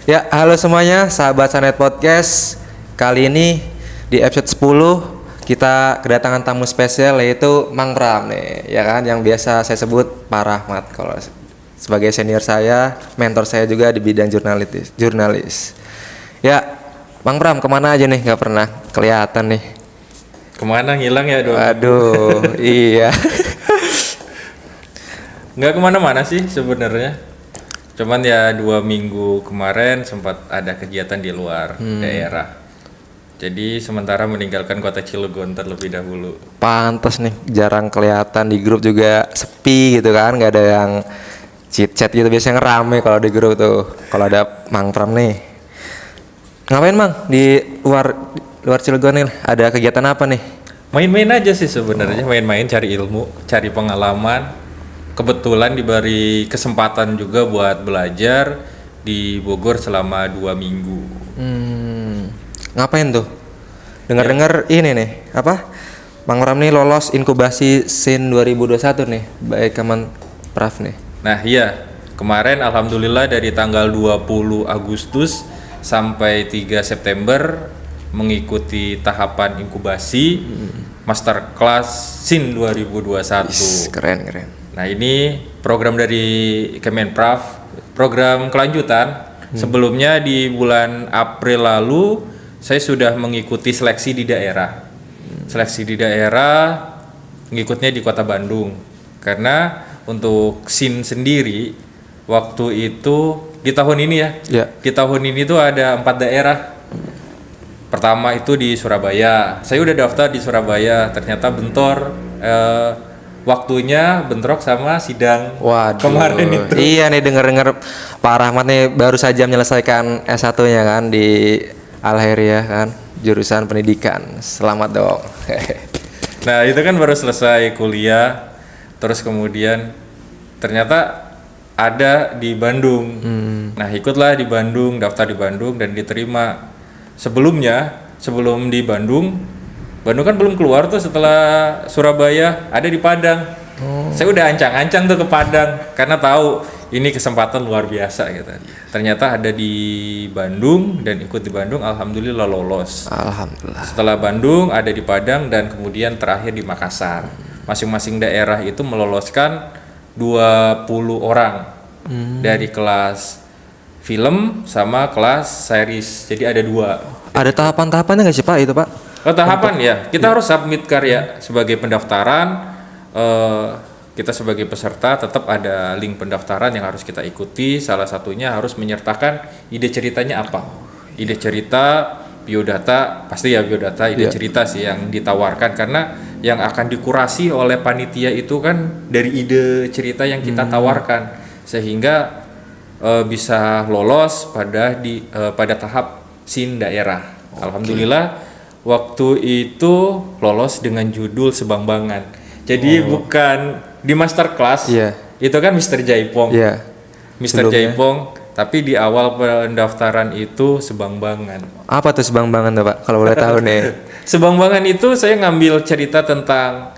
Ya, halo semuanya, sahabat Sanet Podcast. Kali ini di episode 10 kita kedatangan tamu spesial yaitu Mang Pram nih, ya kan, yang biasa saya sebut Pak Rahmat kalau sebagai senior saya, mentor saya juga di bidang jurnalis. Ya, Mang Pram kemana aja nih? Gak pernah kelihatan nih. Kemana ngilang ya dong? Aduh, iya. Nggak kemana-mana sih sebenarnya. Cuman ya 2 minggu kemarin sempat ada kegiatan di luar daerah. Jadi sementara meninggalkan kota Cilegon terlebih dahulu. Pantes nih, jarang kelihatan di grup juga sepi gitu kan, nggak ada yang chit-chat gitu, biasanya ngerame kalau di grup tuh. Kalau ada Mang Pram nih. Ngapain Mang di luar Cilegon nih? Ada kegiatan apa nih? Main-main aja sih sebenarnya, main-main cari ilmu, cari pengalaman. Kebetulan diberi kesempatan juga buat belajar di Bogor selama 2 minggu. Ngapain tuh? Dengar-dengar ini nih, apa? Mang Pram nih lolos inkubasi SIN 2021 nih, baik Kemen Praf nih. Nah iya, kemarin alhamdulillah dari tanggal 20 Agustus sampai 3 September mengikuti tahapan inkubasi Masterclass SIN 2021. Keren. Nah ini program dari Kemenpraf, program kelanjutan. Sebelumnya di bulan April lalu saya sudah mengikuti seleksi di daerah. Seleksi di daerah mengikutnya di Kota Bandung. Karena untuk SIN sendiri waktu itu di tahun ini ya. Di tahun ini tuh ada 4 daerah. Pertama itu di Surabaya. Saya udah daftar di Surabaya, ternyata bentor waktunya bentrok sama sidang. Waduh, kemarin itu. Iya nih, denger Pak Rahmat nih baru saja menyelesaikan S1-nya kan di Al-Khairiyah kan, jurusan pendidikan. Selamat dong. Nah itu kan baru selesai kuliah, terus kemudian ternyata ada di Bandung. Nah ikutlah di Bandung, daftar di Bandung dan diterima. Sebelum di Bandung kan belum keluar tuh, setelah Surabaya ada di Padang. Saya udah ancang-ancang tuh ke Padang karena tahu ini kesempatan luar biasa gitu. Ternyata ada di Bandung dan ikut di Bandung, alhamdulillah lolos. Alhamdulillah. Setelah Bandung ada di Padang dan kemudian terakhir di Makassar. Masing-masing daerah itu meloloskan 20 orang dari kelas film sama kelas series. Jadi ada 2. Ada tahapan-tahapannya nggak sih Pak itu Pak? Tahapan ya, kita harus submit karya sebagai pendaftaran. Kita sebagai peserta tetap ada link pendaftaran yang harus kita ikuti. Salah satunya harus menyertakan ide ceritanya apa. Ide cerita, biodata, pasti ya biodata, ide cerita sih yang ditawarkan. Karena yang akan dikurasi oleh panitia itu kan dari ide cerita yang kita tawarkan. Sehingga bisa lolos pada tahap SIN daerah. Alhamdulillah waktu itu lolos dengan judul Sebangbangan. Jadi bukan di masterclass, itu kan Mr. Jaipong. Mr. Jaipong, tapi di awal pendaftaran itu Sebangbangan. Apa tuh Sebangbangan tuh Pak? Kalau boleh tahu nih. Sebangbangan itu saya ngambil cerita tentang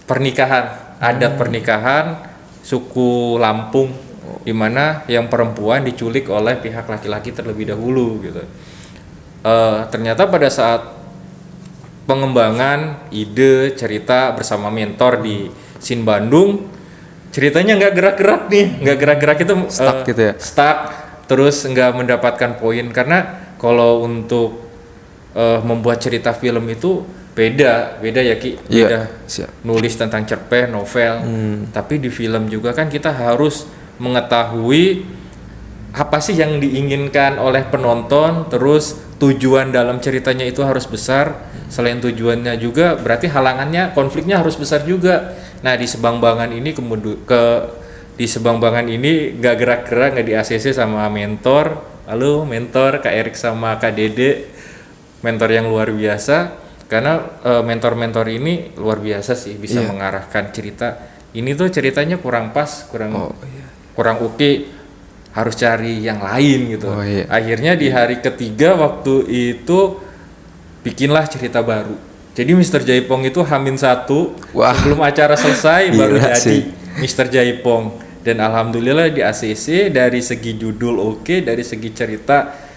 pernikahan, adat pernikahan suku Lampung, di mana yang perempuan diculik oleh pihak laki-laki terlebih dahulu gitu. Ternyata pada saat pengembangan ide cerita bersama mentor di SIN Bandung, ceritanya nggak gerak-gerak itu Stuck gitu ya? Stuck, terus nggak mendapatkan poin. Karena kalau untuk membuat cerita film itu beda ya Ki, beda. Nulis tentang cerpen, novel, tapi di film juga kan kita harus mengetahui apa sih yang diinginkan oleh penonton, terus tujuan dalam ceritanya itu harus besar. Selain tujuannya juga berarti halangannya, konfliknya harus besar juga. Nah di Sebangbangan ini di Sebangbangan ini nggak gerak-gerak, nggak di ACC sama mentor. Halo mentor Kak Erik sama Kak Dede, mentor yang luar biasa. Karena mentor-mentor ini luar biasa sih, bisa mengarahkan cerita. Ini tuh ceritanya kurang pas, kurang oke, harus cari yang lain gitu. Akhirnya di hari ketiga waktu itu bikinlah cerita baru. Jadi Mr. Jaipong itu H-1 sebelum acara selesai baru jadi Mr. Jaipong. Dan alhamdulillah di ACC dari segi judul oke, dari segi cerita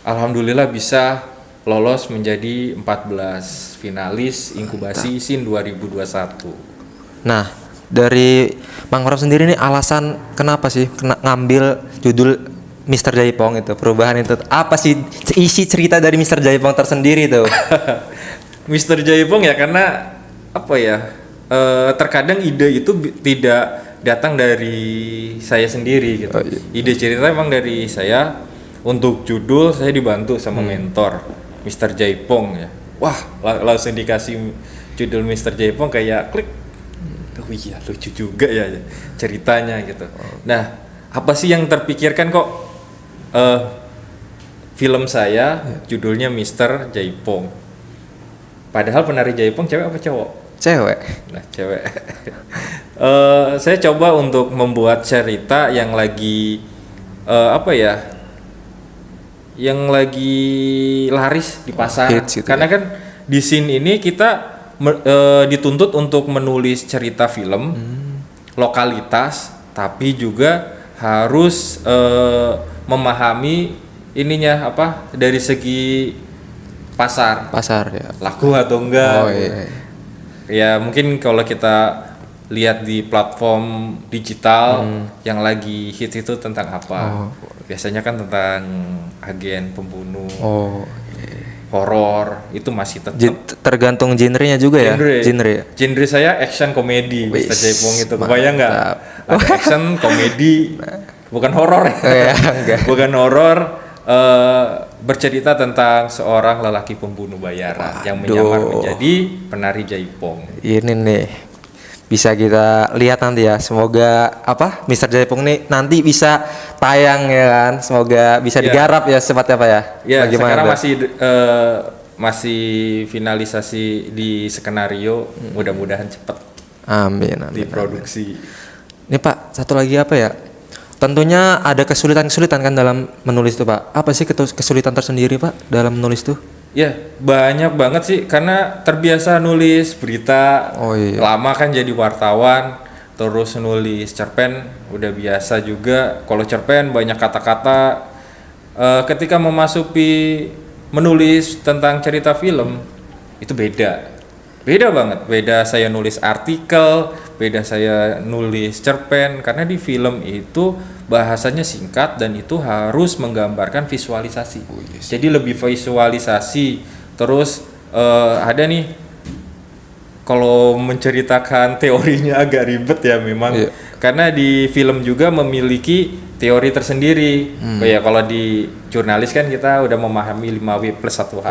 alhamdulillah bisa lolos menjadi 14 finalis inkubasi SIN 2021. Nah, dari Mang Pram sendiri nih alasan kenapa sih ngambil judul Mr. Jaipong itu, perubahan itu apa sih isi cerita dari Mr. Jaipong tersendiri tuh? Mr. Jaipong ya karena apa ya, terkadang ide itu tidak datang dari saya sendiri gitu. Ide cerita emang dari saya. Untuk judul saya dibantu sama mentor Mr. Jaipong ya. Wah, langsung dikasih judul Mr. Jaipong kayak klik. Oh iya, lucu juga ya ceritanya gitu. Nah, apa sih yang terpikirkan kok film saya judulnya Mr. Jaipong. Padahal penari Jaipong cewek apa cowok? Cewek. Nah, cewek. Saya coba untuk membuat cerita yang lagi apa ya? Yang lagi laris di pasar. Hits gitu karena ya. kan di scene ini kita dituntut untuk menulis cerita film lokalitas, tapi juga harus memahami ininya apa dari segi pasar Ya. laku atau enggak. Oh iya. Ya mungkin kalau kita lihat di platform digital yang lagi hit itu tentang apa? Biasanya kan tentang agen pembunuh, horor, itu masih tetap Tergantung genrenya juga ya. Genre saya action komedi, Mr. Jaipong itu. Kebayang nggak? Ada action komedi, bukan horor ya? Bukan horor. Bercerita tentang seorang lelaki pembunuh bayaran yang menyamar menjadi penari Jaipong. Ini nih bisa kita lihat nanti ya. Semoga apa Mr. Jaipong nih nanti bisa tayang ya kan. Semoga bisa digarap ya secepatnya Pak ya. Ya, bagaimana sekarang masih finalisasi di skenario. Mudah-mudahan cepat. Amin. Diproduksi. Ini Pak, satu lagi apa ya? Tentunya ada kesulitan-kesulitan kan dalam menulis itu Pak. Apa sih kesulitan tersendiri Pak dalam menulis itu? Ya banyak banget sih karena terbiasa nulis berita. Lama kan jadi wartawan, terus nulis cerpen udah biasa juga. Kalau cerpen banyak kata-kata, ketika memasuki menulis tentang cerita film itu beda banget. Beda saya nulis artikel, beda saya nulis cerpen, karena di film itu bahasanya singkat dan itu harus menggambarkan visualisasi. Jadi lebih visualisasi. Terus ada nih, kalau menceritakan teorinya agak ribet ya memang. Karena di film juga memiliki teori tersendiri. Kayak kalau di jurnalis kan kita udah memahami 5W plus 1H.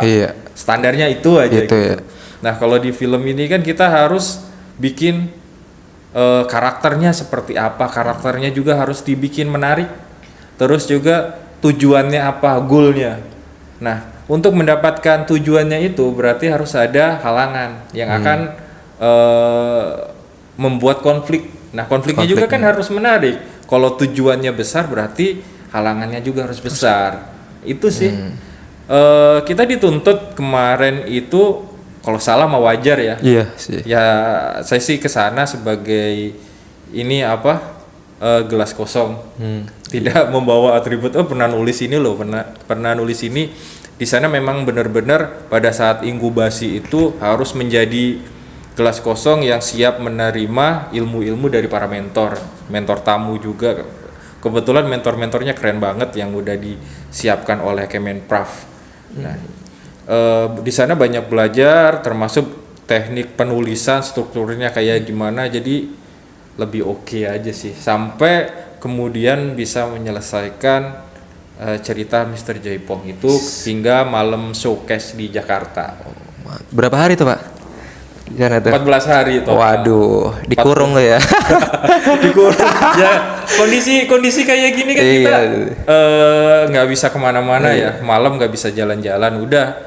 Standarnya itu aja gitu. Nah kalau di film ini kan kita harus bikin karakternya seperti apa, karakternya juga harus dibikin menarik, terus juga tujuannya apa, goalnya. Nah untuk mendapatkan tujuannya itu berarti harus ada halangan yang akan membuat konflik. Nah konfliknya juga kan harus menarik. Kalau tujuannya besar berarti halangannya juga harus besar. Itu sih kita dituntut kemarin itu. Kalau salah mah wajar ya. Iya sih. Ya saya sih kesana sebagai ini apa gelas kosong. Tidak membawa atribut. Pernah nulis ini loh, pernah nulis ini. Di sana memang benar-benar pada saat inkubasi itu harus menjadi gelas kosong yang siap menerima ilmu-ilmu dari para mentor tamu juga. Kebetulan mentor-mentornya keren banget yang udah disiapkan oleh Kemenprov. Nah. Di sana banyak belajar termasuk teknik penulisan, strukturnya kayak gimana, jadi lebih oke aja sih sampai kemudian bisa menyelesaikan cerita Mr. Jaipong itu hingga malam showcase di Jakarta. Berapa hari tuh Pak? 14 hari total. Waduh, dikurung lo ya. Dikurung. Ya kondisi kayak gini kan kita nggak bisa kemana-mana ya, malam nggak bisa jalan-jalan udah.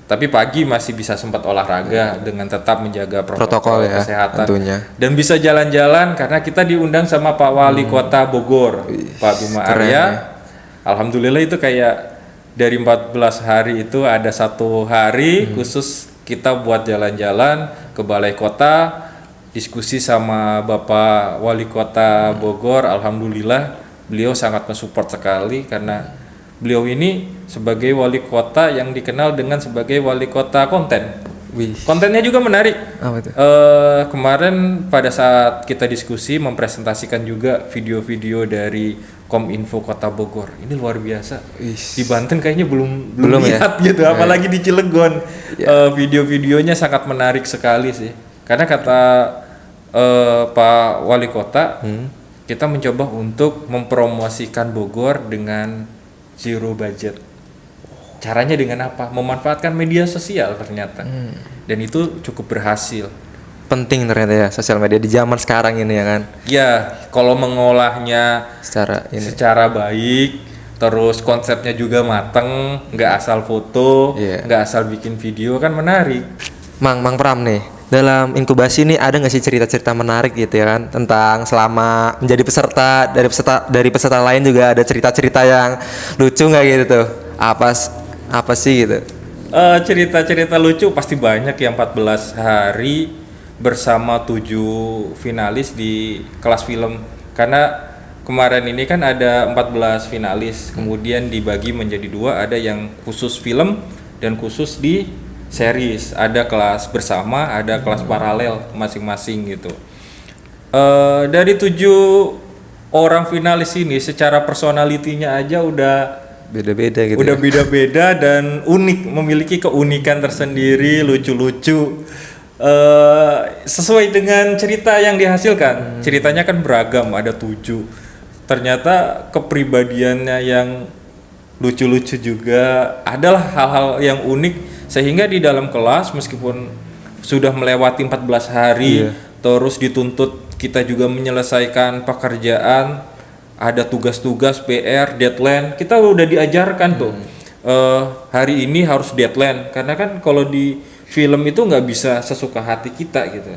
Tapi pagi masih bisa sempat olahraga dengan tetap menjaga protokol kesehatan tentunya. Dan bisa jalan-jalan karena kita diundang sama Pak Wali Kota Bogor, Pak Bima Arya. Alhamdulillah itu kayak dari 14 hari itu ada 1 hari khusus kita buat jalan-jalan ke balai kota, diskusi sama Bapak Wali Kota Bogor, alhamdulillah beliau sangat mensupport sekali karena beliau ini sebagai wali kota yang dikenal dengan sebagai wali kota konten. Wih. Kontennya juga menarik. Apa itu? Kemarin pada saat kita diskusi mempresentasikan juga video-video dari Kominfo Kota Bogor. Ini luar biasa. Di Banten kayaknya belum lihat ya? Gitu, apalagi di Cilegon. Video-videonya sangat menarik sekali sih. Karena kata Pak Wali Kota, kita mencoba untuk mempromosikan Bogor dengan zero budget. Caranya dengan apa? Memanfaatkan media sosial ternyata. Dan itu cukup berhasil. Penting ternyata ya sosial media di zaman sekarang ini ya kan. Ya, kalau mengolahnya secara baik, terus konsepnya juga mateng, nggak asal foto, nggak asal bikin video, kan menarik. Mang Pram nih, dalam inkubasi ini ada nggak sih cerita-cerita menarik gitu ya kan tentang selama menjadi peserta, dari peserta lain juga ada cerita-cerita yang lucu nggak gitu tuh? Apa sih gitu? Cerita-cerita lucu pasti banyak ya. 14 hari bersama 7 finalis di kelas film, karena kemarin ini kan ada 14 finalis, kemudian dibagi menjadi 2, ada yang khusus film dan khusus di series, ada kelas bersama, ada kelas paralel masing-masing gitu. Dari 7 orang finalis ini secara personalitinya aja udah beda-beda gitu. Udah beda-beda dan unik, memiliki keunikan tersendiri, lucu-lucu. Sesuai dengan cerita yang dihasilkan. Ceritanya kan beragam, ada 7. Ternyata kepribadiannya yang lucu-lucu juga, adalah hal-hal yang unik sehingga di dalam kelas meskipun sudah melewati 14 hari terus dituntut kita juga menyelesaikan pekerjaan, ada tugas-tugas, PR, deadline, kita udah diajarkan tuh hari ini harus deadline, karena kan kalau di film itu nggak bisa sesuka hati kita gitu,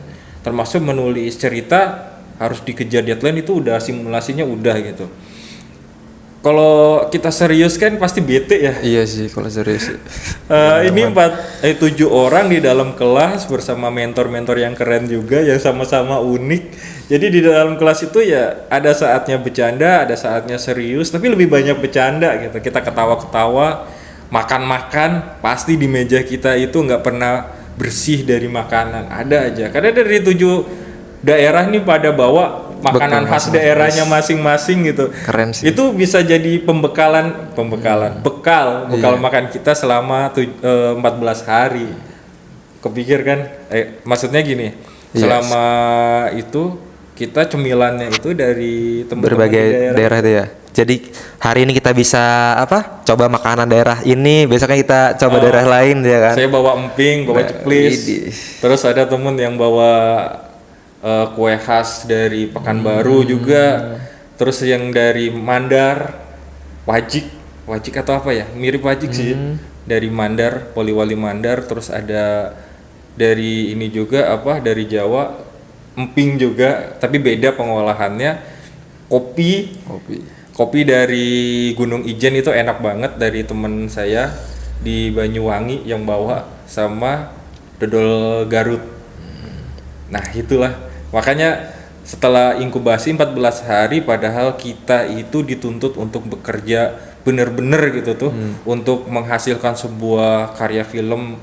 termasuk menulis cerita harus dikejar deadline, itu udah simulasinya udah gitu. Kalau kita serius kan pasti bete ya. Iya sih kalau serius. Ini 7 orang di dalam kelas bersama mentor-mentor yang keren juga, yang sama-sama unik. Jadi di dalam kelas itu ya ada saatnya bercanda, ada saatnya serius, tapi lebih banyak bercanda gitu. Kita ketawa-ketawa, makan-makan, pasti di meja kita itu nggak pernah bersih dari makanan, ada aja. Karena dari 7 daerah nih pada bawa makanan khas daerahnya masing-masing gitu. Keren sih. Itu bisa jadi bekal makan kita selama 14 hari. Kepikir kan? Maksudnya gini, selama itu kita cemilannya itu dari berbagai daerah itu ya. Jadi hari ini kita bisa coba makanan daerah ini, besoknya kita coba daerah lain ya kan. Saya bawa emping, bawa ceplis. Terus ada temen yang bawa kue khas dari Pekanbaru juga, terus yang dari Mandar, wajik atau apa ya, mirip wajik sih, dari Mandar, Poliwali Mandar. Terus ada dari ini juga dari Jawa, emping juga, tapi beda pengolahannya. Kopi dari Gunung Ijen itu enak banget, dari temen saya di Banyuwangi yang bawa, sama dodol Garut. Nah itulah, makanya setelah inkubasi 14 hari padahal kita itu dituntut untuk bekerja bener-bener gitu tuh, untuk menghasilkan sebuah karya film.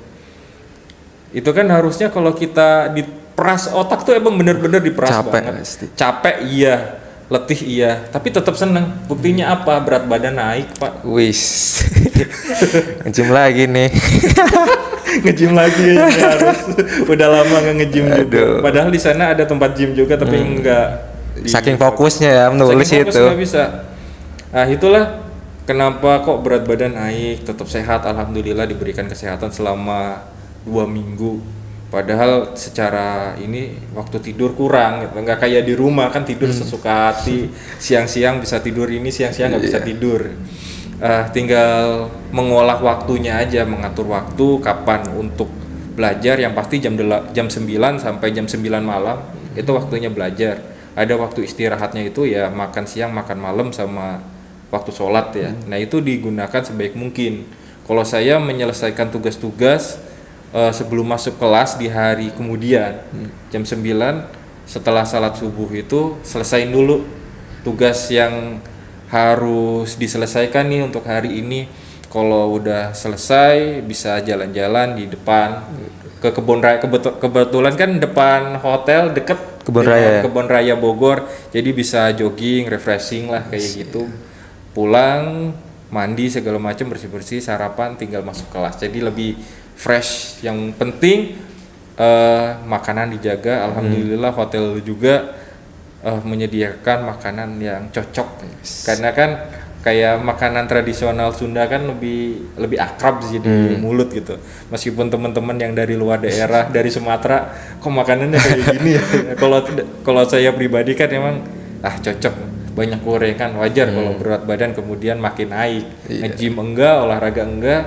Itu kan harusnya kalau kita diperas otak tuh emang bener-bener diperas banget. Capek iya, letih iya, tapi tetap seneng. Buktinya apa? Berat badan naik, Pak. Wis. Nge-gym lagi nih. Nge-gym lagi ya, harus. Udah lama nggak nge-gym juga. Padahal di sana ada tempat gym juga, tapi enggak. Saking fokusnya ya menulis itu. Nggak bisa. Nah itulah kenapa kok berat badan naik, tetap sehat, alhamdulillah diberikan kesehatan selama 2 minggu. Padahal secara ini waktu tidur kurang, gitu. Nggak kayak di rumah kan tidur sesuka hati, siang-siang bisa tidur ini, siang-siang nggak bisa tidur. Tinggal mengolah waktunya aja, mengatur waktu kapan untuk belajar, yang pasti jam 9 sampai jam 9 malam itu waktunya belajar. Ada waktu istirahatnya itu ya makan siang, makan malam, sama waktu sholat ya. Nah itu digunakan sebaik mungkin. Kalau saya menyelesaikan tugas-tugas sebelum masuk kelas di hari kemudian, jam 9 setelah salat subuh itu selesain dulu tugas yang harus diselesaikan nih untuk hari ini. Kalau udah selesai bisa jalan-jalan di depan ke kebun raya. Kebetulan kan depan hotel deket kebun raya Bogor, jadi bisa jogging, refreshing lah kayak gitu. Pulang mandi segala macam, bersih-bersih, sarapan, tinggal masuk kelas. Jadi lebih fresh. Yang penting makanan dijaga. Alhamdulillah hotel juga menyediakan makanan yang cocok. Karena kan kayak makanan tradisional Sunda kan lebih akrab sih di mulut gitu. Meskipun teman-teman yang dari luar daerah, dari Sumatera, kok makanannya kayak gini ya. Kalau saya pribadi kan emang cocok, banyak gorengan, wajar kalau berat badan kemudian makin naik. Nge-gym enggak, olahraga enggak,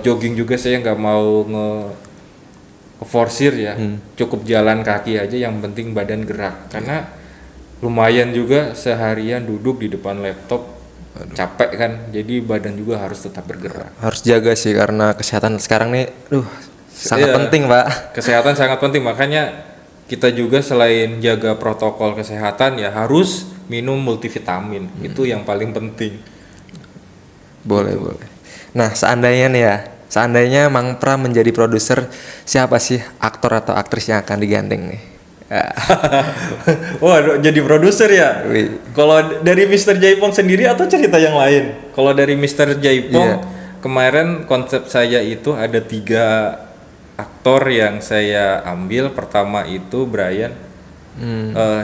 jogging juga saya nggak mau forsir ya. Cukup jalan kaki aja, yang penting badan gerak. Karena lumayan juga seharian duduk di depan laptop. Capek kan, jadi badan juga harus tetap bergerak. Harus jaga sih, karena kesehatan sekarang nih sangat penting, Pak. Kesehatan sangat penting, makanya kita juga selain jaga protokol kesehatan ya harus minum multivitamin. Itu yang paling penting. Boleh. Nah, seandainya Mang Pram menjadi produser, siapa sih aktor atau aktris yang akan digandeng nih? Wah, jadi produser ya? Kalau dari Mr. Jaipong sendiri atau cerita yang lain? Kalau dari Mr. Jaipong, kemarin konsep saya itu ada 3 aktor yang saya ambil. Pertama itu Brian,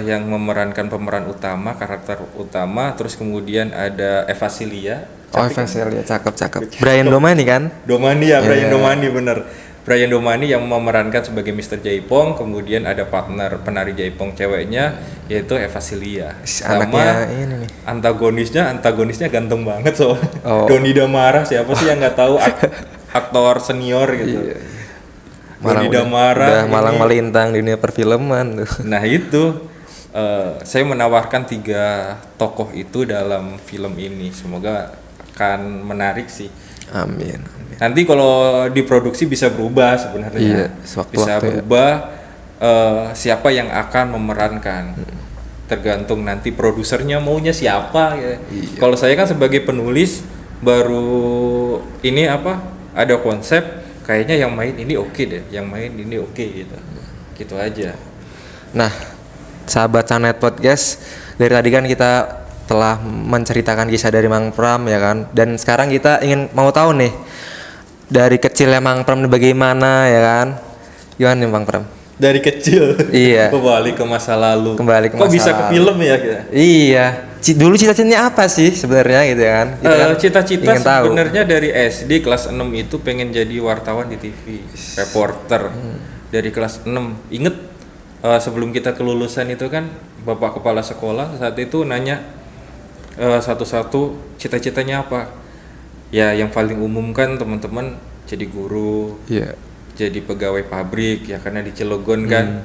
yang memerankan pemeran utama, karakter utama. Terus kemudian ada Eva Cilia. Eva Cilia, cakep. Brian Domani kan? Brian Domani bener. Brian Domani yang memerankan sebagai Mr. Jaipong. Kemudian ada partner penari Jaipong ceweknya, yaitu Eva Cilia. Sama ini nih. Antagonisnya ganteng banget Doni Damara, siapa sih yang nggak tahu aktor senior gitu. Doni Damara udah malang melintang di dunia perfilman tuh. Nah itu saya menawarkan 3 tokoh itu dalam film ini. Semoga akan menarik sih. Amin. Nanti kalau diproduksi bisa berubah sebenarnya. Bisa berubah siapa yang akan memerankan. Tergantung nanti produsernya maunya siapa ya. Kalau saya kan sebagai penulis baru ini ada konsep, kayaknya yang main ini oke deh, gitu. Gitu aja. Nah, sahabat Sanet Podcast, dari tadi kan kita telah menceritakan kisah dari Mang Pram ya kan, dan sekarang kita mau tahu nih dari kecilnya Mang Pram bagaimana ya kan. Gimana nih Mang Pram? Dari kecil. Iya. Kembali ke masa lalu. Kok bisa ke film ya kita? Iya. Dulu cita-citanya apa sih sebenarnya gitu kan? Cita-cita sebenarnya dari SD kelas 6 itu pengen jadi wartawan di TV, reporter. Dari kelas 6. Inget sebelum kita kelulusan itu kan Bapak Kepala Sekolah saat itu nanya satu-satu cita-citanya apa. Ya yang paling umum kan teman-teman jadi guru, jadi pegawai pabrik ya karena di Cilegon kan.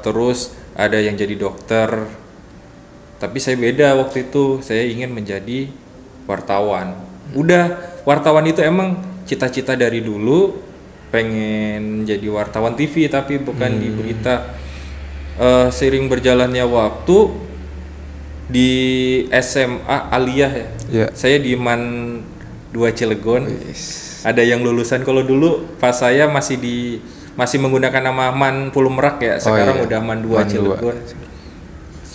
Terus ada yang jadi dokter. Tapi saya beda waktu itu, saya ingin menjadi wartawan. Udah, wartawan itu emang cita-cita dari dulu, pengen jadi wartawan TV tapi bukan di berita. Seiring berjalannya waktu di SMA Aliyah ya. Saya di MAN 2 Cilegon. Ada yang lulusan, kalau dulu pas saya masih menggunakan nama MAN Pulau Merak ya. Sekarang udah MAN 2 Cilegon.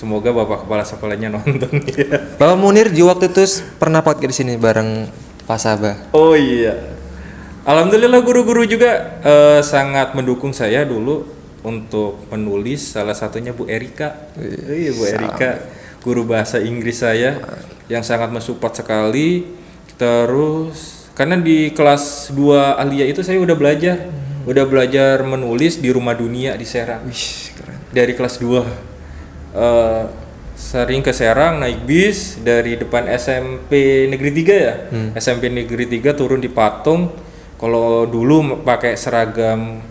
Semoga Bapak Kepala Sekolahnya nonton ya. Bapak Munir di waktu itu pernah podcast di sini bareng Pak Sabah. Oh iya. Alhamdulillah guru-guru juga sangat mendukung saya dulu untuk menulis, salah satunya Bu Erika. Bu Erika, guru bahasa Inggris saya yang sangat mensupport sekali. Terus karena di kelas 2 Aliyah itu saya udah belajar menulis di Rumah Dunia di Serang. Keren. Dari kelas 2 sering ke Serang naik bis dari depan SMP Negeri 3 ya. SMP Negeri 3 turun di Patung. Kalau dulu pakai seragam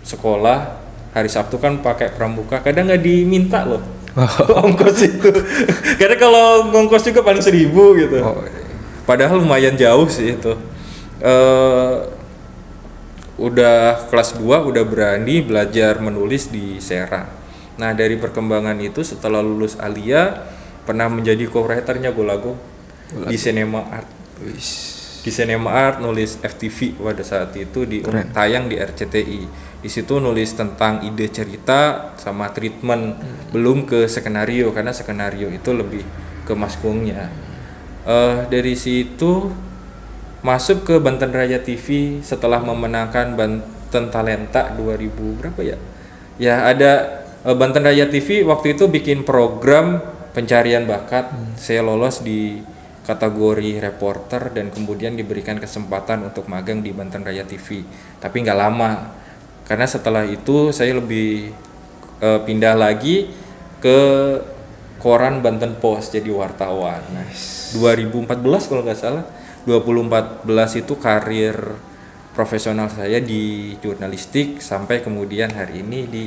sekolah, hari Sabtu kan pakai pramuka, kadang nggak diminta loh. Ongkos itu. Karena kalau ngongkos juga paling 1.000 gitu. Padahal lumayan jauh sih itu. Udah kelas 2 udah berani belajar menulis di Serang. Nah dari perkembangan itu setelah lulus Alia pernah menjadi co-writernya Golago di Cinema Art. Di Cinema Art nulis FTV pada saat itu tayang di RCTI. Di situ nulis tentang ide cerita sama treatment, belum ke skenario karena skenario itu lebih ke maskungnya. Dari situ masuk ke Banten Raya TV setelah memenangkan Banten Talenta 2000 berapa ya? Ya ada Banten Raya TV waktu itu bikin program pencarian bakat. Saya lolos di kategori reporter dan kemudian diberikan kesempatan untuk magang di Banten Raya TV. Tapi nggak lama karena setelah itu saya lebih pindah lagi ke koran Banten Post jadi wartawan. Nah, 2014 kalau nggak salah, 2014 itu karir profesional saya di jurnalistik sampai kemudian hari ini di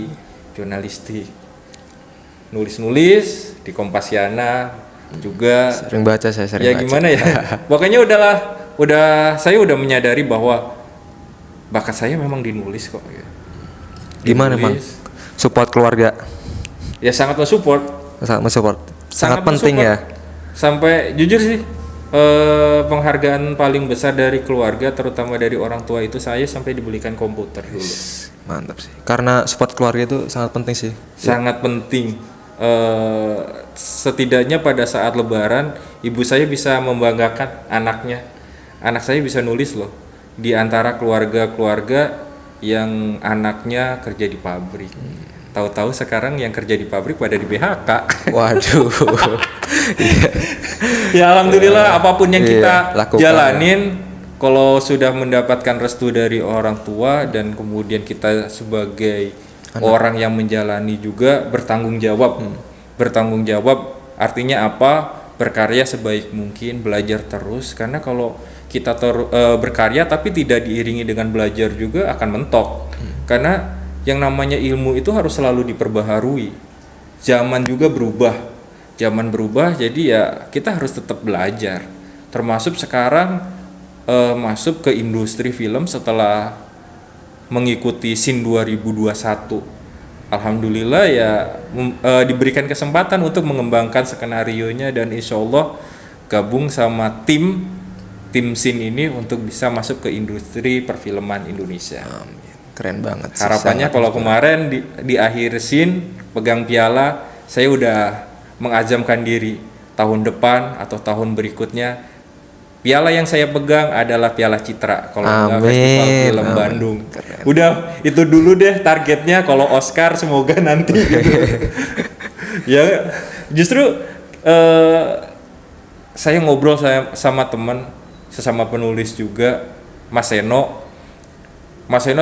jurnalistik. Nulis-nulis di Kompasiana juga. Sering baca saya sering ya baca. Gimana ya? Pokoknya saya udah menyadari bahwa bakat saya memang dinulis kok. Gimana Mang? Support keluarga? Ya sangat mensupport. Sangat penting ya. Sampai jujur sih penghargaan paling besar dari keluarga terutama dari orang tua itu saya sampai dibelikan komputer dulu. Mantap sih. Karena support keluarga itu sangat penting sih. Sangat penting. Setidaknya pada saat Lebaran ibu saya bisa membanggakan anaknya. Anak saya bisa nulis loh di antara keluarga-keluarga yang anaknya kerja di pabrik. Tahu-tahu sekarang yang kerja di pabrik pada di BHK. Waduh. Ya alhamdulillah apapun yang kita jalanin kalau sudah mendapatkan restu dari orang tua dan kemudian kita sebagai orang yang menjalani juga bertanggung jawab. Bertanggung jawab artinya apa? Berkarya sebaik mungkin, belajar terus karena kalau kita berkarya tapi tidak diiringi dengan belajar juga akan mentok. Karena yang namanya ilmu itu harus selalu diperbaharui. Zaman juga berubah. Zaman berubah jadi ya kita harus tetap belajar. Termasuk sekarang masuk ke industri film setelah mengikuti SIN 2021. Alhamdulillah ya diberikan kesempatan untuk mengembangkan skenarionya dan insya Allah gabung sama tim SIN ini untuk bisa masuk ke industri perfilman Indonesia. Keren banget sih. Harapannya kalau kemarin di akhir SIN pegang piala, saya udah mengazamkan diri tahun depan atau tahun berikutnya piala yang saya pegang adalah Piala Citra kalau enggak Festival Film Bandung. Keren. Udah itu dulu deh targetnya, kalau Oscar semoga nanti. Ya justru saya ngobrol sama teman sesama penulis juga, Mas Seno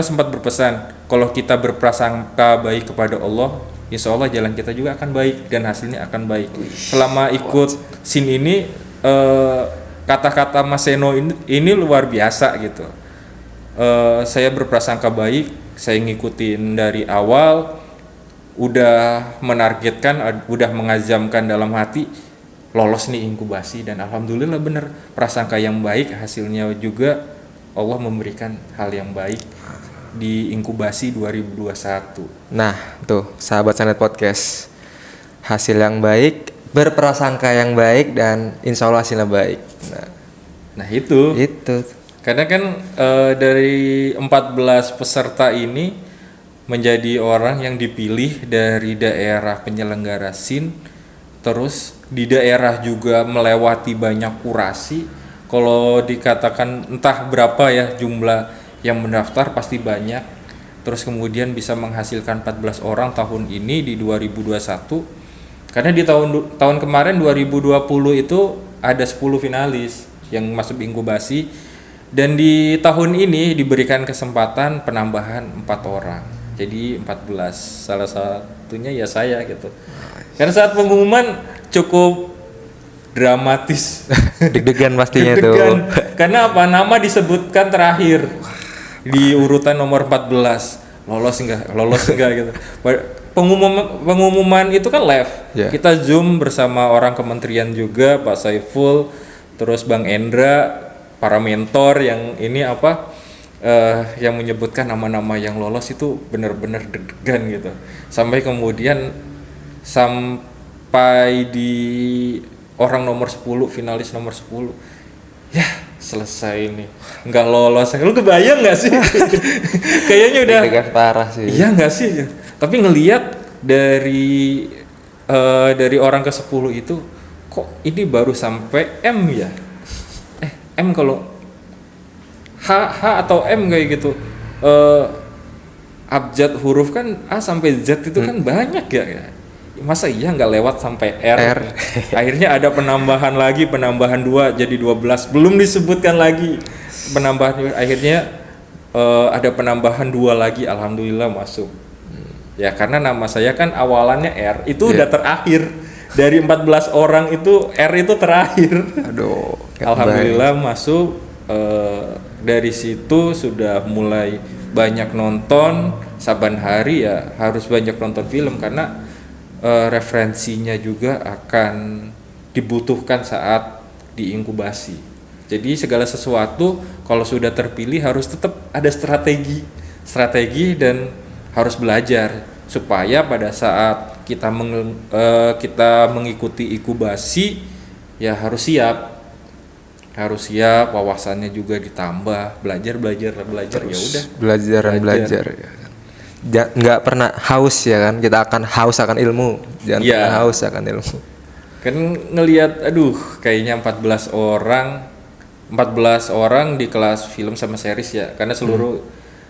sempat berpesan kalau kita berprasangka baik kepada Allah, insya Allah jalan kita juga akan baik dan hasilnya akan baik. Selama ikut SIN ini kata-kata Mas Seno ini luar biasa gitu. Saya berprasangka baik, saya ngikutin dari awal, udah menargetkan, udah mengazamkan dalam hati lolos nih inkubasi dan alhamdulillah bener prasangka yang baik, hasilnya juga Allah memberikan hal yang baik di inkubasi 2021. Nah, tuh sahabat Sanet Podcast. Hasil yang baik, berprasangka yang baik dan insya Allah hasilnya baik. Nah itu. Karena kan dari 14 peserta ini menjadi orang yang dipilih dari daerah penyelenggara SIN, terus di daerah juga melewati banyak kurasi. Kalau dikatakan entah berapa ya jumlah yang mendaftar pasti banyak. Terus kemudian bisa menghasilkan 14 orang tahun ini di 2021. Karena di tahun kemarin 2020 itu ada 10 finalis yang masuk inkubasi dan di tahun ini diberikan kesempatan penambahan 4 orang. Jadi 14. Salah satunya ya saya gitu. Karena saat pengumuman cukup dramatis. Deg-degan pastinya tuh. Karena apa? Nama disebutkan terakhir di urutan nomor 14. Lolos enggak gitu. Pengumuman itu kan live. Yeah. Kita Zoom bersama orang kementerian juga, Pak Saiful, terus Bang Endra, para mentor yang ini yang menyebutkan nama-nama yang lolos itu benar-benar deg-degan gitu. Sampai kemudian sampai di orang nomor 10, finalis nomor 10. Ya, selesai nih. Nggak lolos. Lu kebayang nggak sih? Kayaknya udah deg-degan parah sih. Iya nggak sih? Tapi ngelihat dari orang ke 10 itu, kok ini baru sampai M ya? M kalau H atau M kayak gitu. Abjad huruf kan A sampai Z itu kan banyak ya. Masa iya nggak lewat sampai R? Akhirnya ada penambahan 2 jadi 12. Belum disebutkan lagi penambahan, akhirnya ada penambahan 2 lagi, alhamdulillah masuk. Ya karena nama saya kan awalannya R, itu udah terakhir. Dari 14 orang itu R itu terakhir. Aduh. Alhamdulillah masuk. Dari situ sudah mulai banyak nonton. Saban hari ya harus banyak nonton film karena referensinya juga akan dibutuhkan saat diinkubasi. Jadi segala sesuatu kalau sudah terpilih harus tetap ada strategi dan harus belajar supaya pada saat kita mengikuti inkubasi ya harus siap, wawasannya juga ditambah, belajar ya udah belajar ya. Nggak pernah haus ya kan, kita akan haus akan ilmu, jangan pernah haus akan ilmu. Kan ngelihat kayaknya 14 orang di kelas film sama series ya, karena seluruh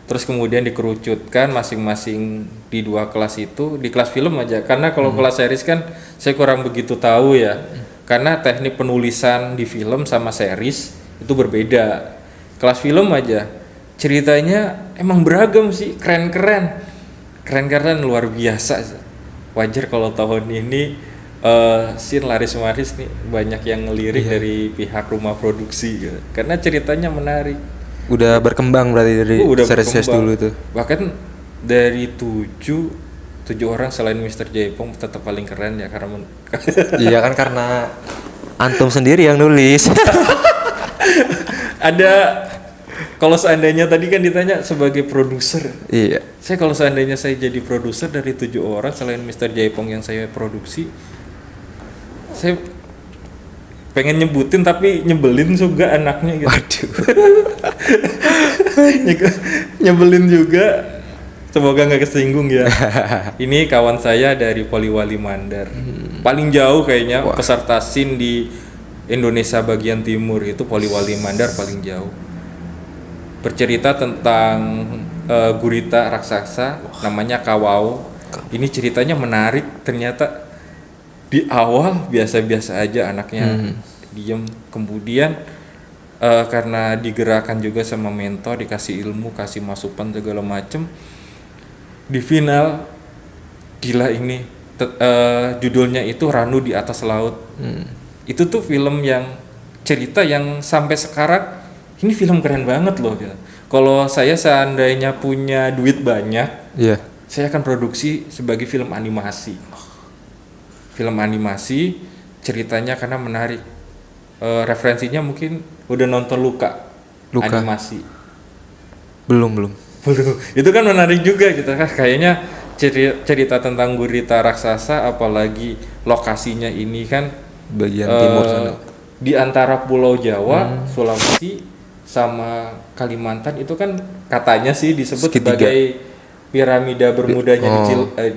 terus kemudian dikerucutkan masing-masing di 2 kelas itu, di kelas film aja, karena kalau kelas series kan saya kurang begitu tahu ya, karena teknik penulisan di film sama series itu berbeda. Kelas film aja ceritanya emang beragam sih, keren luar biasa. Wajar kalau tahun ini scene laris-maris nih banyak yang ngelirik dari pihak rumah produksi gitu. Karena ceritanya menarik. Udah berkembang berarti dari series dulu tuh. Bahkan dari 7 orang selain Mr. Jaipong tetap paling keren ya karena iya kan karena antum sendiri yang nulis. Ada kalau seandainya tadi kan ditanya sebagai produser. Iya. Kalau seandainya saya jadi produser dari 7 orang selain Mr. Jaipong yang saya produksi, saya pengen nyebutin tapi nyebelin juga anaknya gitu. Waduh. Nyebelin juga. Semoga nggak kesinggung ya. Ini kawan saya dari Poliwali Mandar. Paling jauh kayaknya peserta scene di Indonesia bagian timur itu Poliwali Mandar paling jauh. Bercerita tentang gurita raksasa namanya Kawau. Ini ceritanya menarik, ternyata di awal biasa-biasa aja anaknya diem, kemudian karena digerakkan juga sama mentor, dikasih ilmu, kasih masukan segala macem, di final gila ini judulnya itu Ranu di Atas Laut. Itu tuh film yang cerita yang sampai sekarang ini film keren banget loh gitu. Kalau saya seandainya punya duit banyak, saya akan produksi sebagai film animasi. Film animasi ceritanya karena menarik. Referensinya mungkin udah nonton Luka? Animasi. Belum. Itu kan menarik juga gitu kan. Kayaknya cerita tentang gurita raksasa, apalagi lokasinya ini kan bagian timur sana. Di antara Pulau Jawa, Sulawesi sama Kalimantan itu kan katanya sih disebut sebagai piramida Bermudanya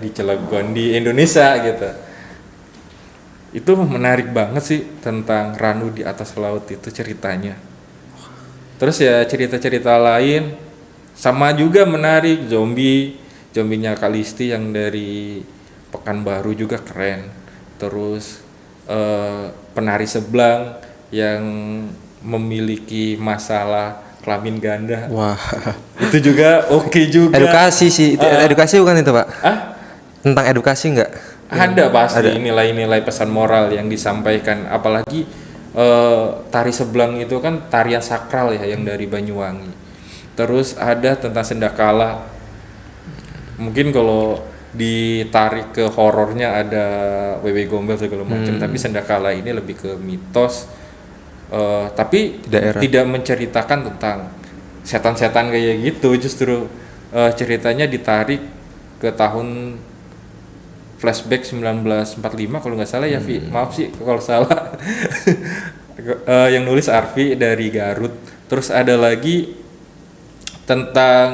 di Cilegon di Indonesia gitu. Itu menarik banget sih tentang Ranu di Atas Laut itu ceritanya. Terus ya cerita-cerita lain sama juga menarik, zombinya Kalisti yang dari Pekanbaru juga keren. Terus penari Seblang yang memiliki masalah kelamin ganda. Wah. Itu juga oke juga. Edukasi sih, edukasi bukan itu Pak? Tentang edukasi enggak? Ada pasti nilai-nilai pesan moral yang disampaikan, apalagi tari Seblang itu kan tarian sakral ya yang dari Banyuwangi. Terus ada tentang Sendakala. Mungkin kalau ditarik ke horornya ada Wewe Gombel segala macam, tapi Sendakala ini lebih ke mitos, tapi tidak menceritakan tentang setan-setan kayak gitu, justru ceritanya ditarik ke tahun flashback 1945 kalau nggak salah ya, Vi. Maaf sih kalau salah. Yang nulis Arfi dari Garut. Terus ada lagi tentang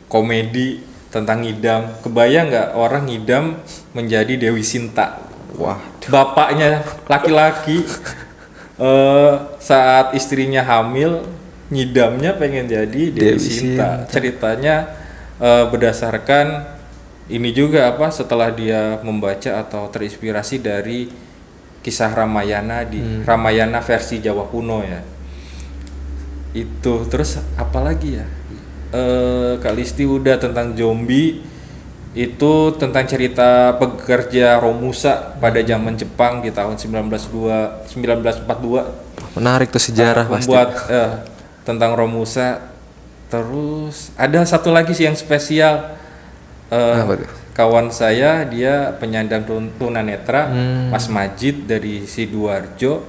komedi, tentang ngidam. Kebayang nggak orang ngidam menjadi Dewi Sinta? Wah, Bapaknya laki-laki saat istrinya hamil, ngidamnya pengen jadi Dewi Sinta. Ceritanya berdasarkan ini juga setelah dia membaca atau terinspirasi dari kisah Ramayana di Ramayana versi Jawa kuno ya. Itu terus apalagi ya? Kalisti udah tentang zombie, itu tentang cerita pekerja Romusa pada zaman Jepang di tahun 1942. menarik tuh sejarah pasti. Membuat tentang Romusa. Terus ada satu lagi sih yang spesial. Apa tuh? Kawan saya dia penyandang tunanetra, Mas Majid dari Sidoarjo.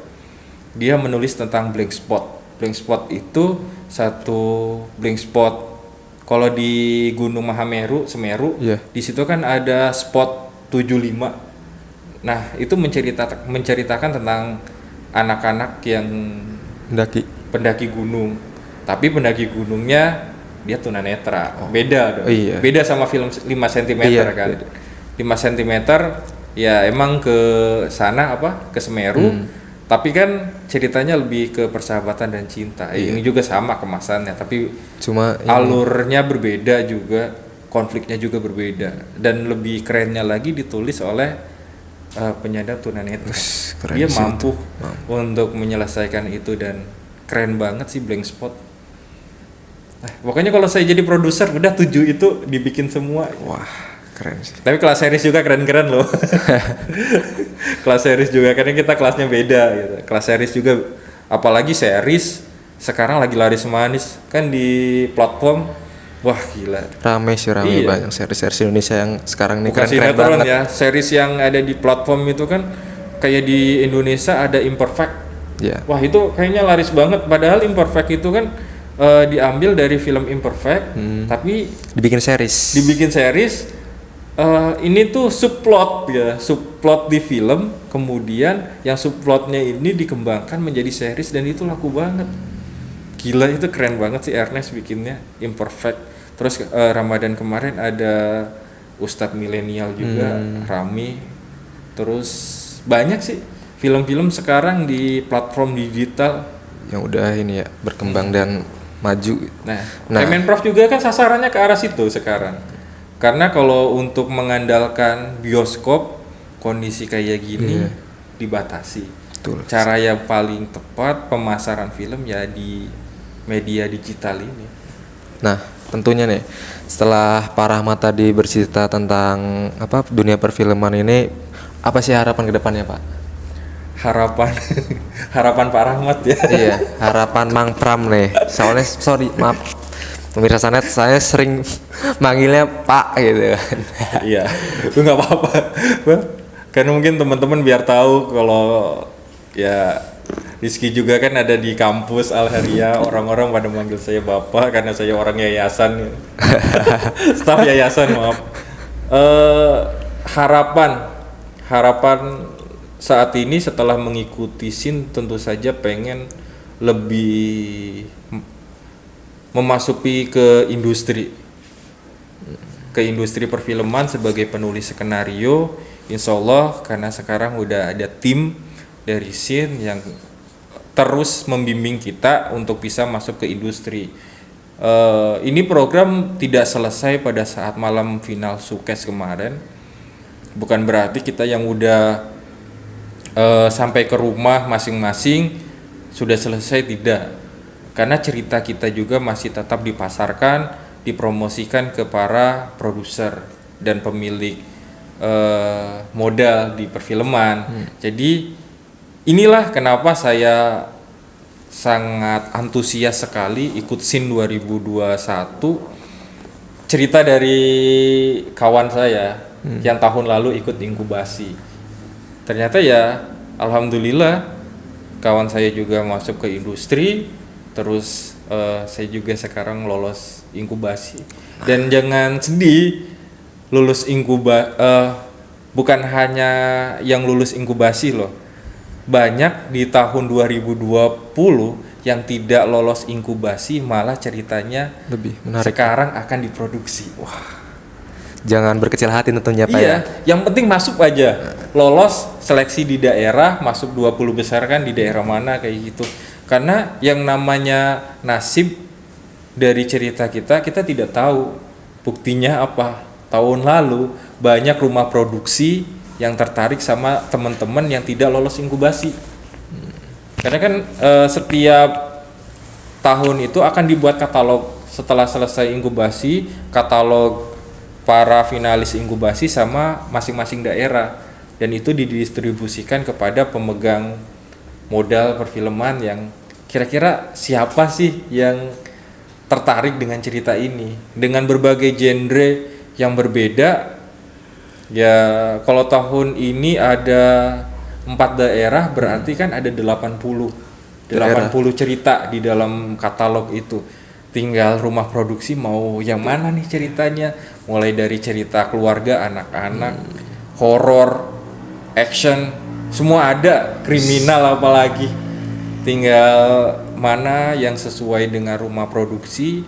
Dia menulis tentang blank spot. Blank spot itu satu blank spot. Kalau di Gunung Mahameru, Semeru, di situ kan ada spot 75. Nah, itu menceritakan tentang anak-anak yang pendaki gunung. Tapi pendaki gunungnya dia tunanetra. Beda dong. Beda sama film 5 cm kan. Beda. 5 cm ya emang ke sana ke Semeru. Tapi kan ceritanya lebih ke persahabatan dan cinta. Ini juga sama kemasannya, tapi cuma alurnya berbeda juga, konfliknya juga berbeda, dan lebih kerennya lagi ditulis oleh penyandang tunanetra. Dia mampu untuk menyelesaikan itu, dan keren banget sih Blank Spot. Pokoknya kalau saya jadi produser udah 7 itu dibikin semua. Wah, keren sih. Tapi kelas series juga keren-keren loh. Kelas series juga karena kita kelasnya beda gitu. Kelas series juga, apalagi series sekarang lagi laris manis kan di platform. Wah gila. Rame banyak series Indonesia yang sekarang ini keren banget. Ya, series yang ada di platform itu kan kayak di Indonesia ada Imperfect. Wah itu kayaknya laris banget. Padahal Imperfect itu kan diambil dari film Imperfect, tapi dibikin series. Ini tuh subplot di film, kemudian yang subplotnya ini dikembangkan menjadi series, dan itu laku banget. Gila, itu keren banget sih Ernest bikinnya Imperfect. Terus Ramadan kemarin ada Ustadz Milenial juga, Rami. Terus banyak sih film-film sekarang di platform digital yang udah ini ya berkembang dan maju. Nah, Kemenprov juga kan sasarannya ke arah situ sekarang. Karena kalau untuk mengandalkan bioskop kondisi kayak gini dibatasi. Betul. Cara yang paling tepat pemasaran film ya di media digital ini. Nah, tentunya nih setelah Pak Rahmat tadi bercerita tentang dunia perfilman ini, apa sih harapan ke depannya, Pak? Harapan Pak Rahmat ya. Iya, harapan Mang Pram nih. Soalnya maaf pemirsa Sanet, saya sering manggilnya Pak gitu kan. Iya, itu nggak apa-apa. Karena mungkin teman-teman biar tahu kalau ya Rizky juga kan ada di kampus Al-Haria, orang-orang pada manggil saya Bapak karena saya orang yayasan. Staf yayasan, maaf. Harapan saat ini setelah mengikuti SIN tentu saja pengen lebih memasuki ke industri perfilman sebagai penulis skenario, insya Allah, karena sekarang udah ada tim dari SIN yang terus membimbing kita untuk bisa masuk ke industri. Ini program tidak selesai pada saat malam final Sukes kemarin, bukan berarti kita yang udah sampai ke rumah masing-masing sudah selesai, tidak. Karena cerita kita juga masih tetap dipasarkan, dipromosikan ke para produser dan pemilik modal di perfilman. Jadi inilah kenapa saya sangat antusias sekali ikut SIN 2021. Cerita dari kawan saya yang tahun lalu ikut inkubasi. Ternyata ya alhamdulillah kawan saya juga masuk ke industri, terus saya juga sekarang lolos inkubasi. Dan jangan sedih, lulus bukan hanya yang lulus inkubasi loh. Banyak di tahun 2020 yang tidak lolos inkubasi, malah ceritanya lebih menarik. Sekarang akan diproduksi. Wah. Jangan berkecil hati tentunya Pak Iya, ya. yang penting masuk aja. Lolos seleksi di daerah, masuk 20 besar kan di daerah mana kayak gitu. Karena yang namanya nasib dari cerita kita tidak tahu buktinya apa. Tahun lalu banyak rumah produksi yang tertarik sama teman-teman yang tidak lolos inkubasi. Karena kan setiap tahun itu akan dibuat katalog setelah selesai inkubasi, katalog para finalis inkubasi sama masing-masing daerah, dan itu didistribusikan kepada pemegang modal perfilman yang kira-kira siapa sih yang tertarik dengan cerita ini dengan berbagai genre yang berbeda. Ya kalau tahun ini ada 4 daerah, berarti kan ada 80 cerita di dalam katalog itu. Tinggal rumah produksi mau yang mana nih ceritanya, mulai dari cerita keluarga, anak-anak, horor, action, semua ada, kriminal apalagi. Tinggal mana yang sesuai dengan rumah produksi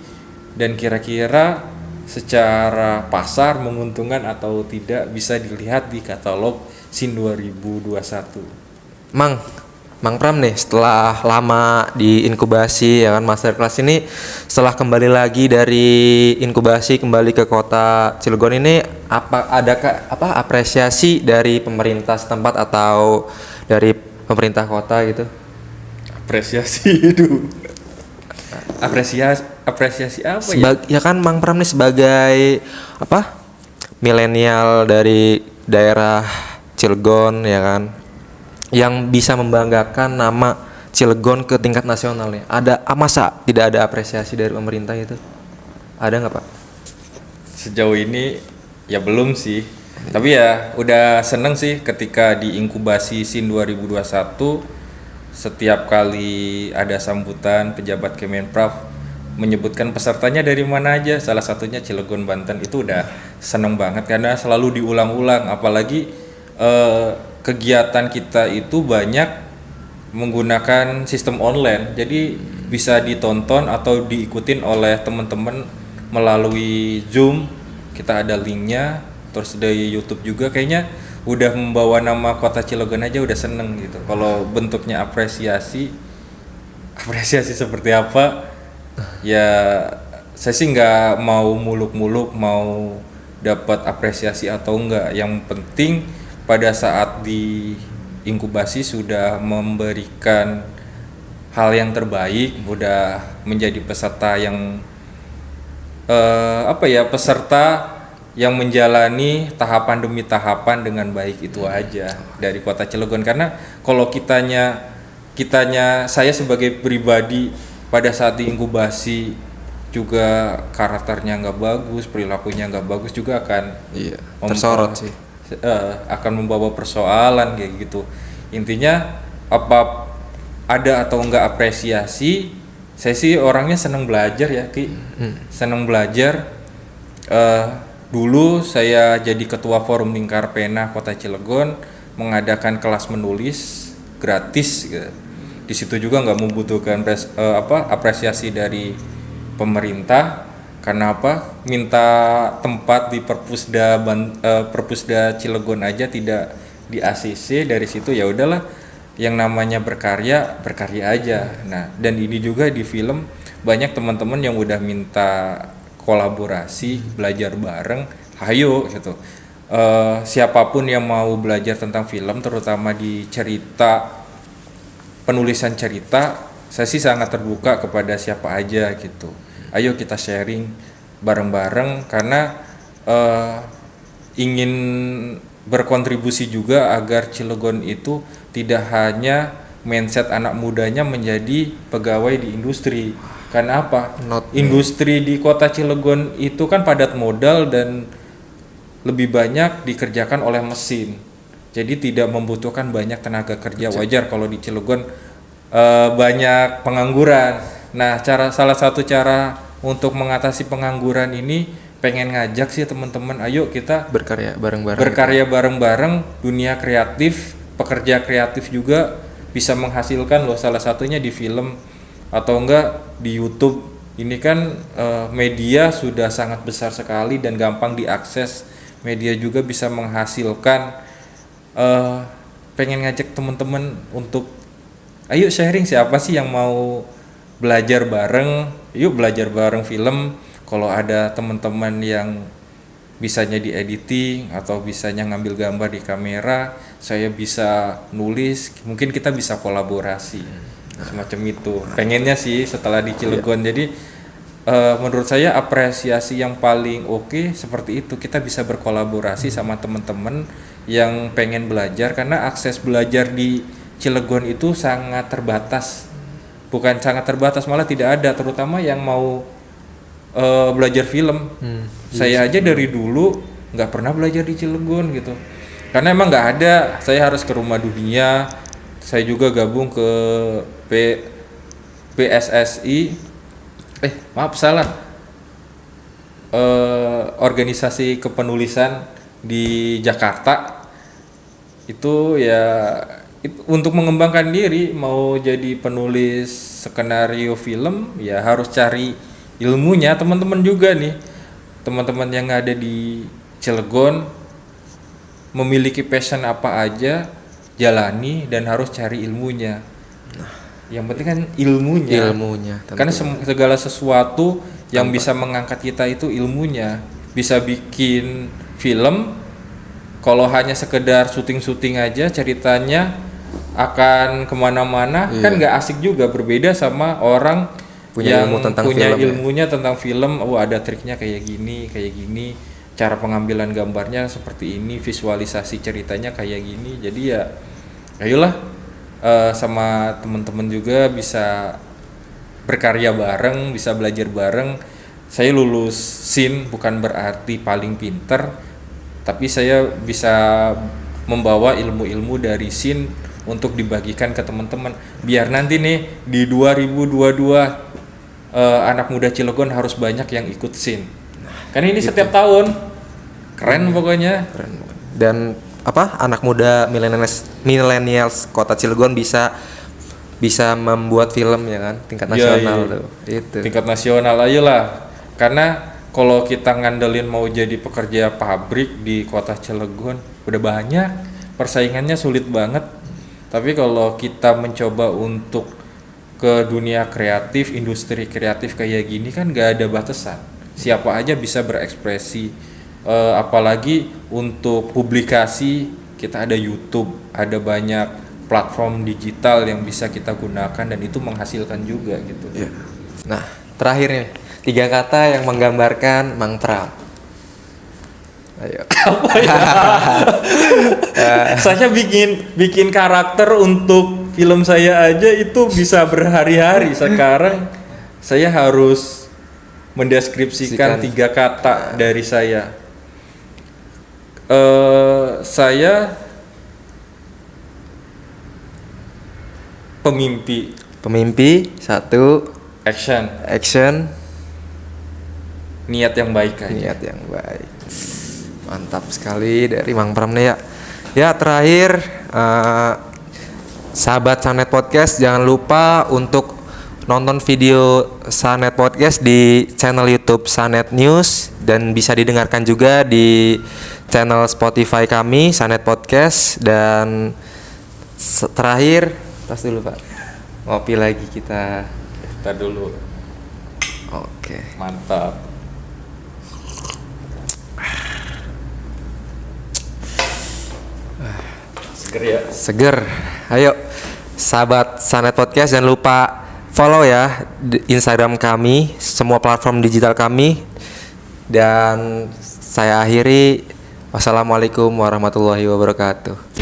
dan kira-kira secara pasar menguntungkan atau tidak bisa dilihat di katalog SIN 2021. Mang Pram nih, setelah lama di inkubasi ya kan, masterclass ini, setelah kembali lagi dari inkubasi kembali ke kota Cilegon ini, adakah apresiasi dari pemerintah setempat atau dari pemerintah kota gitu? Apresiasi itu. Apresiasi apa ya? Ya kan Mang Pram nih sebagai milenial dari daerah Cilegon ya kan, yang bisa membanggakan nama Cilegon ke tingkat nasional nih. Masa tidak ada apresiasi dari pemerintah itu? Ada nggak Pak? Sejauh ini ya belum sih. Tapi ya udah seneng sih ketika di inkubasi SIN 2021 setiap kali ada sambutan pejabat Kemenprov menyebutkan pesertanya dari mana aja, salah satunya Cilegon, Banten, itu udah seneng banget karena selalu diulang-ulang. Apalagi kegiatan kita itu banyak menggunakan sistem online, jadi bisa ditonton atau diikutin oleh teman-teman melalui Zoom. Kita ada linknya, terus dari YouTube juga. Kayaknya udah membawa nama kota Cilegon aja udah seneng gitu. Kalau bentuknya apresiasi seperti apa ya, saya sih nggak mau muluk-muluk mau dapat apresiasi atau enggak. Yang penting pada saat di inkubasi sudah memberikan hal yang terbaik, udah menjadi peserta yang peserta yang menjalani tahapan demi tahapan dengan baik, itu aja dari kota Cilegon. Karena kalau kitanya saya sebagai pribadi pada saat diinkubasi juga karakternya nggak bagus, perilakunya nggak bagus, juga akan tersorot sih, akan membawa persoalan kayak gitu. Intinya apa ada atau enggak apresiasi, saya sih orangnya senang belajar ya Ki. Senang belajar. Dulu saya jadi ketua forum Lingkar Pena Kota Cilegon, mengadakan kelas menulis gratis gitu. Di situ juga nggak membutuhkan apresiasi dari pemerintah. Karena minta tempat di Perpusda Cilegon aja, tidak di ACC. Dari situ ya udahlah, yang namanya berkarya aja. Nah, dan ini juga di film banyak teman-teman yang udah minta kolaborasi, belajar bareng, hayo gitu. Siapapun yang mau belajar tentang film, terutama di penulisan cerita, saya sih sangat terbuka kepada siapa aja gitu. Ayo kita sharing bareng-bareng, karena ingin berkontribusi juga agar Cilegon itu tidak hanya mindset anak mudanya menjadi pegawai di industri. Karena industri di kota Cilegon itu kan padat modal dan lebih banyak dikerjakan oleh mesin, jadi tidak membutuhkan banyak tenaga kerja. Wajar kalau di Cilegon banyak pengangguran. Nah, salah satu cara untuk mengatasi pengangguran ini pengen ngajak sih teman-teman, ayo kita Berkarya bareng-bareng. berkarya bareng-bareng, dunia kreatif, pekerja kreatif juga bisa menghasilkan loh, salah satunya di film atau enggak di YouTube. Ini kan media sudah sangat besar sekali dan gampang diakses. Media juga bisa menghasilkan. Pengen ngajak teman-teman untuk ayo sharing, siapa sih yang mau belajar bareng, yuk belajar bareng film. Kalau ada teman-teman yang bisanya di editing atau bisanya ngambil gambar di kamera, saya bisa nulis, mungkin kita bisa kolaborasi semacam itu. Pengennya sih setelah di Cilegon. Jadi menurut saya apresiasi yang paling oke seperti itu, kita bisa berkolaborasi sama teman-teman yang pengen belajar, karena akses belajar di Cilegon itu sangat terbatas. Bukan sangat terbatas, malah tidak ada, terutama yang mau belajar film. Saya aja dari dulu nggak pernah belajar di Cilegon gitu, karena emang nggak ada. Saya harus ke Rumah Dunia. Saya juga gabung ke PSSI. Maaf salah. Organisasi kepenulisan di Jakarta. Itu ya untuk mengembangkan diri, mau jadi penulis skenario film ya harus cari ilmunya. Teman-teman juga nih, teman-teman yang ada di Cilegon memiliki passion apa aja, jalani dan harus cari ilmunya. Yang penting kan ilmunya karena segala sesuatu yang bisa mengangkat kita itu ilmunya. Bisa bikin film, kalau hanya sekedar syuting aja ceritanya akan kemana-mana, kan nggak asik juga. Berbeda sama orang yang punya ilmunya tentang film. Oh, ada triknya kayak gini, cara pengambilan gambarnya seperti ini, visualisasi ceritanya kayak gini. Jadi ya ayolah, sama teman-teman juga bisa berkarya bareng, bisa belajar bareng. Saya lulus SIN bukan berarti paling pinter, tapi saya bisa membawa ilmu-ilmu dari SIN untuk dibagikan ke teman-teman, biar nanti nih di 2022 anak muda Cilegon harus banyak yang ikut SIN. Karena ini gitu. Setiap tahun keren pokoknya. Keren. Dan anak muda millennials Kota Cilegon bisa membuat film ya kan, tingkat nasional tuh. Itu. Tingkat nasional ayolah. Karena kalau kita ngandelin mau jadi pekerja pabrik di Kota Cilegon udah banyak, persaingannya sulit banget. Tapi kalau kita mencoba untuk ke dunia kreatif, industri kreatif kayak gini kan gak ada batasan. Siapa aja bisa berekspresi. Apalagi untuk publikasi, kita ada YouTube, ada banyak platform digital yang bisa kita gunakan dan itu menghasilkan juga gitu. Ya. Nah, terakhir nih, 3 kata yang menggambarkan Mang Pram. Ayo. Apa ya? Saya bikin karakter untuk film saya aja itu bisa berhari-hari. Sekarang saya harus mendeskripsikan 3 kata dari saya. Saya pemimpi 1, action, niat yang baik aja. Niat yang baik. Mantap sekali dari Mang Pram nih ya. Ya, terakhir sahabat Sanet Podcast, jangan lupa untuk nonton video Sanet Podcast di channel YouTube Sanet News dan bisa didengarkan juga di channel Spotify kami Sanet Podcast. Dan terakhir, tas dulu Pak, ngopi lagi kita dulu. Oke. Mantap. Seger ya. Seger. Ayo sahabat Sanet Podcast, jangan lupa follow ya Instagram kami, semua platform digital kami. Dan saya akhiri, wassalamualaikum warahmatullahi wabarakatuh.